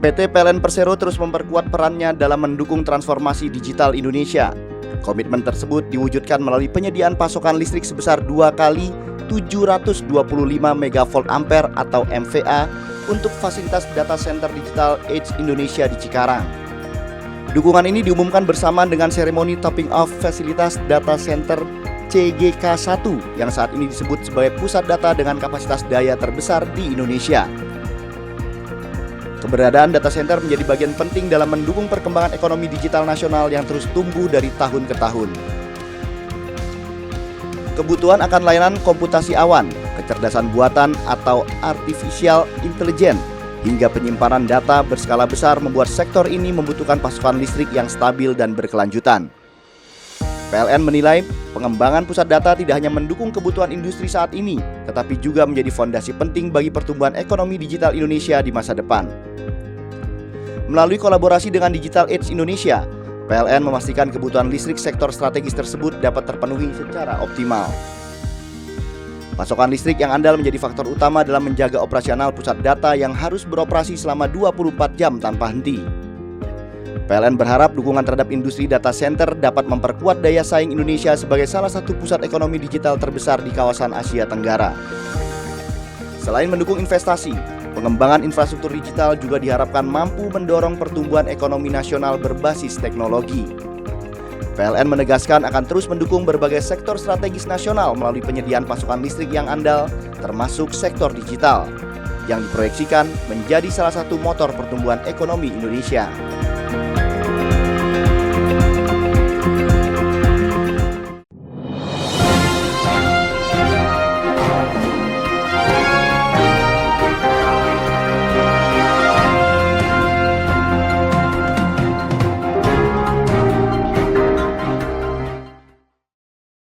PT PLN Persero terus memperkuat perannya dalam mendukung transformasi digital Indonesia. Komitmen tersebut diwujudkan melalui penyediaan pasokan listrik sebesar 2 kali 725 megavolt ampere atau MVA untuk fasilitas data center digital Edge Indonesia di Cikarang. Dukungan ini diumumkan bersamaan dengan seremoni topping off fasilitas data center CGK1 yang saat ini disebut sebagai pusat data dengan kapasitas daya terbesar di Indonesia. Keberadaan data center menjadi bagian penting dalam mendukung perkembangan ekonomi digital nasional yang terus tumbuh dari tahun ke tahun. Kebutuhan akan layanan komputasi awan, kecerdasan buatan atau artificial intelligence, hingga penyimpanan data berskala besar membuat sektor ini membutuhkan pasokan listrik yang stabil dan berkelanjutan. PLN menilai pengembangan pusat data tidak hanya mendukung kebutuhan industri saat ini, tetapi juga menjadi fondasi penting bagi pertumbuhan ekonomi digital Indonesia di masa depan. Melalui kolaborasi dengan Digital Edge Indonesia, PLN memastikan kebutuhan listrik sektor strategis tersebut dapat terpenuhi secara optimal. Pasokan listrik yang andal menjadi faktor utama dalam menjaga operasional pusat data yang harus beroperasi selama 24 jam tanpa henti. PLN berharap dukungan terhadap industri data center dapat memperkuat daya saing Indonesia sebagai salah satu pusat ekonomi digital terbesar di kawasan Asia Tenggara. Selain mendukung investasi, pengembangan infrastruktur digital juga diharapkan mampu mendorong pertumbuhan ekonomi nasional berbasis teknologi. PLN menegaskan akan terus mendukung berbagai sektor strategis nasional melalui penyediaan pasokan listrik yang andal, termasuk sektor digital, yang diproyeksikan menjadi salah satu motor pertumbuhan ekonomi Indonesia.